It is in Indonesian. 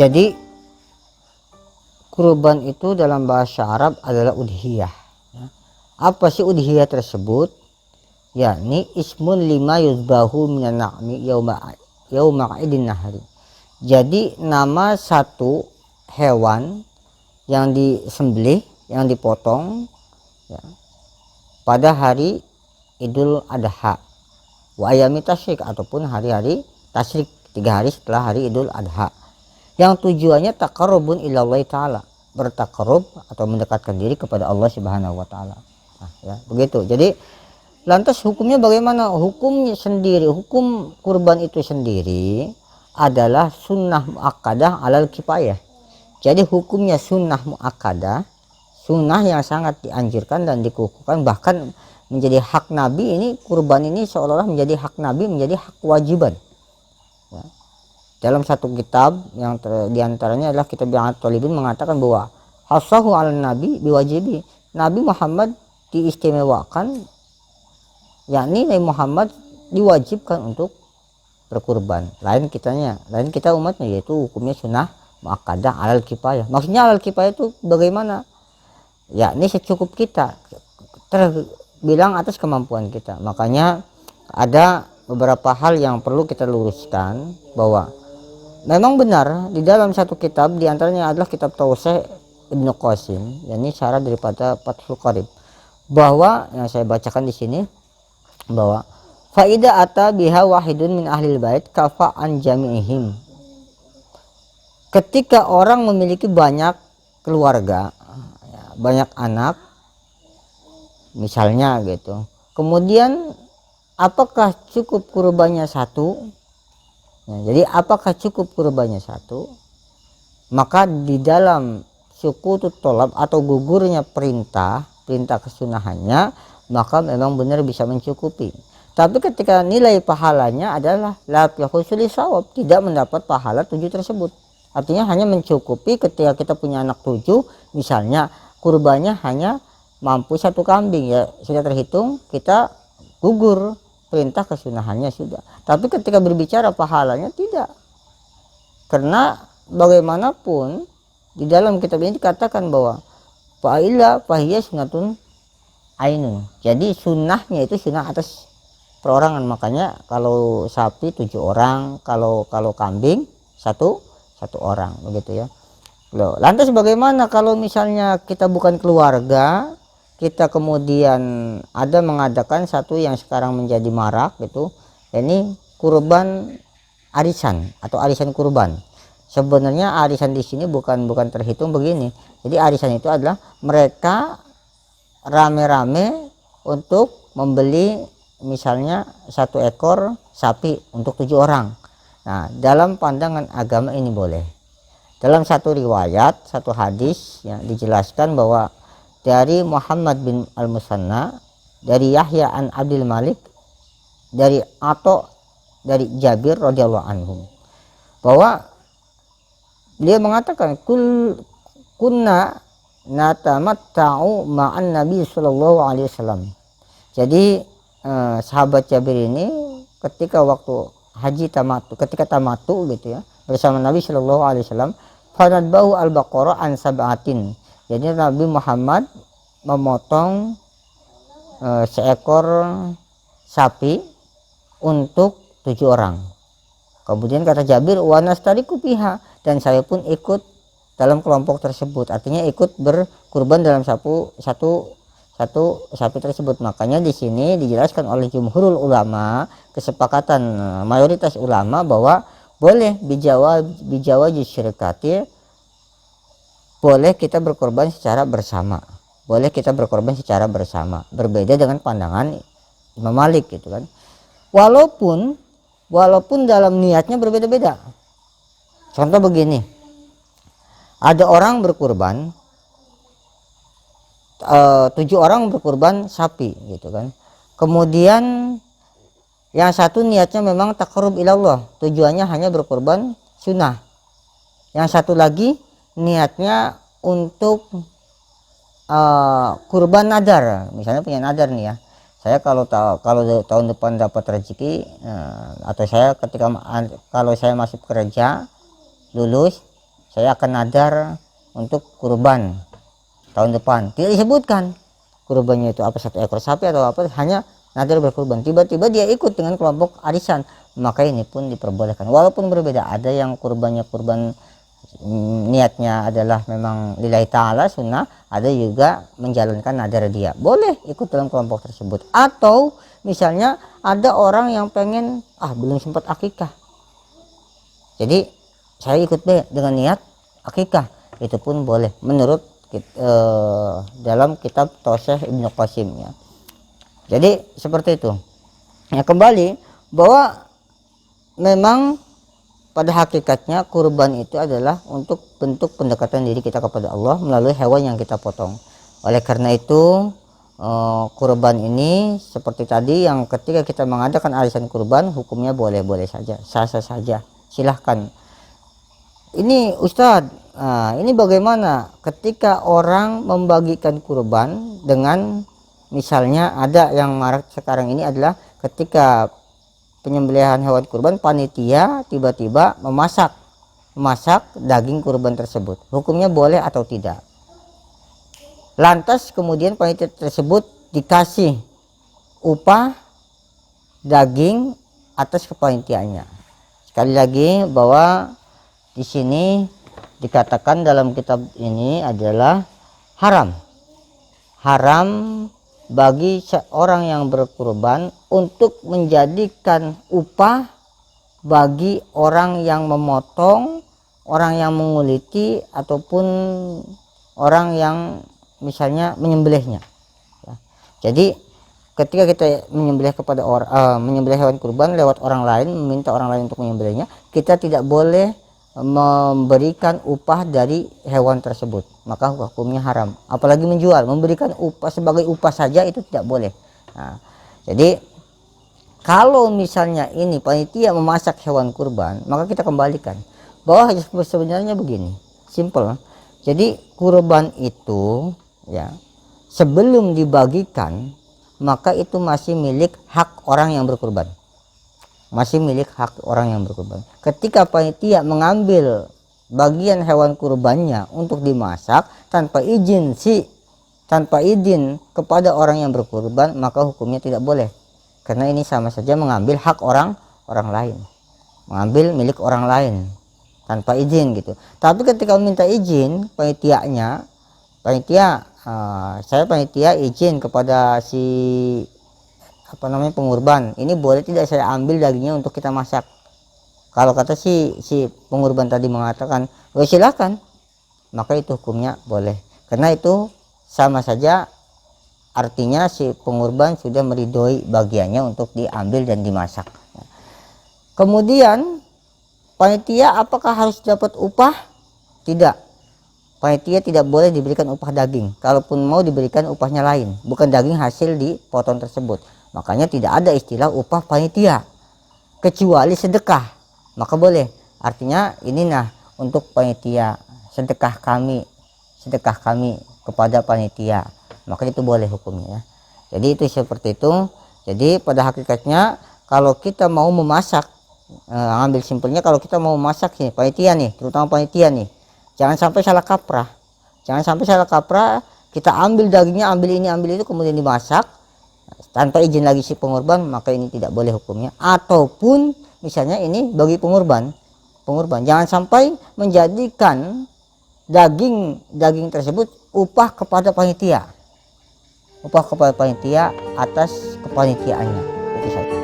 Jadi kurban itu dalam bahasa Arab adalah udhiyah. Apa sih udhiyah tersebut? Yakni ismun lima yuzbahu minan na'mi yauma idin nahri. Jadi nama satu hewan yang disembelih, yang dipotong ya, pada hari Idul Adha wa ayami tasyrik, ataupun hari-hari tasyrik, 3 hari setelah hari Idul Adha, yang tujuannya taqarrubun ilallahi ta'ala, bertakarrub atau mendekatkan diri kepada Allah Subhanahu wa taala. Nah, ya, begitu. Jadi lantas hukumnya bagaimana? Hukumnya sendiri, hukum kurban itu sendiri adalah sunnah muakkadah alal kifayah. Jadi hukumnya sunnah muakkadah, sunnah yang sangat dianjurkan dan dikukuhkan, bahkan menjadi hak Nabi. Ini kurban ini seolah-olah menjadi hak Nabi, menjadi hak kewajiban ya. Dalam satu kitab yang diantaranya adalah kitab yang At-Talibin mengatakan bahwa hasahu ala nabi biwajibi, Nabi Muhammad diistimewakan, yakni Nabi Muhammad diwajibkan untuk berkurban. Lain kita umatnya, yaitu hukumnya sunnah muakkadah alal kifayah. Maksudnya alal kifayah itu bagaimana? Yakni secukup kita, terbilang atas kemampuan kita. Makanya ada beberapa hal yang perlu kita luruskan, bahwa memang benar di dalam satu kitab, diantaranya adalah kitab Tauhid Ibnu Qasim, yakni syarah daripada Fathul Qarib, bahwa yang saya bacakan di sini, bahwa faida ata biha wahidun min ahlil bait kafa an jami'ihim. Ketika orang memiliki banyak keluarga, banyak anak misalnya gitu, kemudian apakah cukup kurbannya satu? Jadi apakah cukup kurbannya satu? Maka di dalam sukutu tolab atau gugurnya perintah kesunahannya, maka memang benar bisa mencukupi. Tapi ketika nilai pahalanya adalah la yahusuli sawab, tidak mendapat pahala 7 tersebut. Artinya hanya mencukupi ketika kita punya anak 7, misalnya kurbannya hanya mampu 1 kambing, ya sudah terhitung kita gugur perintah kesunahannya sudah. Tapi ketika berbicara pahalanya tidak, karena bagaimanapun di dalam kitab ini dikatakan bahwa fa'ila fahiyya sunnatun ainun. Jadi sunnahnya itu sunnah atas perorangan. Makanya kalau sapi 7 orang, kalau kambing satu orang, begitu ya. Loh, lantas bagaimana kalau misalnya kita bukan keluarga, kita kemudian ada mengadakan satu yang sekarang menjadi marak gitu, ini kurban arisan atau arisan kurban. Sebenarnya arisan di sini bukan terhitung begini. Jadi arisan itu adalah mereka rame-rame untuk membeli misalnya 1 ekor sapi untuk 7 orang. Nah, dalam pandangan agama ini boleh. Dalam satu riwayat, satu hadis yang dijelaskan bahwa dari Muhammad bin Al-Musanna, dari Yahya an Abdul Malik, dari Ato, dari Jabir radhiyallahu anhu, bahwa dia mengatakan kunna natamatta'u ma'an Nabi sallallahu alaihi wasallam. Jadi sahabat Jabir ini ketika waktu haji ketika tamatu gitu ya, bersama Nabi sallallahu alaihi wasallam, fanadbahu al-baqarah an sab'atin. Jadi Nabi Muhammad memotong seekor sapi untuk 7 orang. Kemudian kata Jabir, wa nastariku fiha, dan saya pun ikut dalam kelompok tersebut. Artinya ikut berkurban dalam satu sapi tersebut. Makanya di sini dijelaskan oleh jumhurul ulama, kesepakatan mayoritas ulama, bahwa boleh bijawaj syirkati, boleh kita berkorban secara bersama, berbeda dengan pandangan Imam Malik gitu kan. Walaupun dalam niatnya berbeda-beda. Contoh begini, ada orang berkurban 7 orang berkurban sapi gitu kan. Kemudian yang satu niatnya memang taqarrub ilallah, tujuannya hanya berkurban sunnah. Yang satu lagi niatnya untuk kurban nadar, misalnya punya nadar nih ya, saya kalau tahun depan dapat rezeki, atau saya kalau saya masuk kerja lulus, saya akan nadar untuk kurban tahun depan, tidak disebutkan kurbannya itu apa, 1 ekor sapi atau apa, hanya nadar berkurban. Tiba-tiba dia ikut dengan kelompok arisan, maka ini pun diperbolehkan walaupun berbeda. Ada yang kurbannya kurban niatnya adalah memang lillahi ta'ala sunnah, ada juga menjalankan nadar, dia boleh ikut dalam kelompok tersebut. Atau misalnya ada orang yang pengen belum sempat akikah, jadi saya ikut dengan niat akikah, itu pun boleh menurut dalam kitab Toseh Ibnu Qasim ya. Jadi seperti itu ya, kembali bahwa memang pada hakikatnya kurban itu adalah untuk bentuk pendekatan diri kita kepada Allah melalui hewan yang kita potong. Oleh karena itu kurban ini seperti tadi, yang ketika kita mengadakan arisan kurban hukumnya boleh-boleh saja, sah-sah saja, silahkan. Ini Ustadz, ini bagaimana ketika orang membagikan kurban dengan, misalnya ada yang marak sekarang ini adalah ketika penyembelihan hewan kurban, panitia tiba-tiba memasak daging kurban tersebut, hukumnya boleh atau tidak? Lantas kemudian panitia tersebut dikasih upah daging atas kepanitiaannya. Sekali lagi bahwa di sini dikatakan dalam kitab ini adalah haram bagi seorang yang berkurban untuk menjadikan upah bagi orang yang memotong, orang yang menguliti, ataupun orang yang misalnya menyembelihnya ya. Jadi ketika kita menyembelih kepada menyembelih hewan kurban lewat orang lain, meminta orang lain untuk menyembelihnya, kita tidak boleh memberikan upah dari hewan tersebut, maka hukumnya haram. Apalagi menjual, memberikan upah sebagai upah saja itu tidak boleh. Nah, jadi kalau misalnya ini panitia memasak hewan kurban, maka kita kembalikan bahwa sebenarnya begini, simple. Jadi kurban itu ya, sebelum dibagikan maka itu masih milik hak orang yang berkurban, masih milik hak orang yang berkurban. Ketika panitia mengambil bagian hewan kurbannya untuk dimasak tanpa izin kepada orang yang berkurban, maka hukumnya tidak boleh, karena ini sama saja mengambil hak orang lain, mengambil milik orang lain tanpa izin gitu. Tapi ketika meminta izin panitianya, saya panitia izin kepada si pengurban, ini boleh tidak saya ambil dagingnya untuk kita masak? Kalau kata si pengurban tadi mengatakan silakan, maka itu hukumnya boleh, karena itu sama saja artinya si pengurban sudah meridhoi bagiannya untuk diambil dan dimasak. Kemudian panitia apakah harus dapat upah? Tidak, panitia tidak boleh diberikan upah daging, kalaupun mau diberikan upahnya lain, bukan daging hasil dipotong tersebut. Makanya tidak ada istilah upah panitia kecuali sedekah, maka boleh. Artinya ini untuk panitia, sedekah kami kepada panitia, maka itu boleh hukumnya. Jadi itu seperti itu. Jadi pada hakikatnya kalau kita mau memasak, ambil simpelnya, kalau kita mau memasak sih panitia nih, terutama panitia nih, jangan sampai salah kaprah, kita ambil dagingnya, ambil ini ambil itu, kemudian dimasak tanpa izin lagi si pengurban, maka ini tidak boleh hukumnya. Ataupun misalnya ini bagi pengurban, jangan sampai menjadikan daging tersebut upah kepada panitia atas kepanitiaannya, itu saja.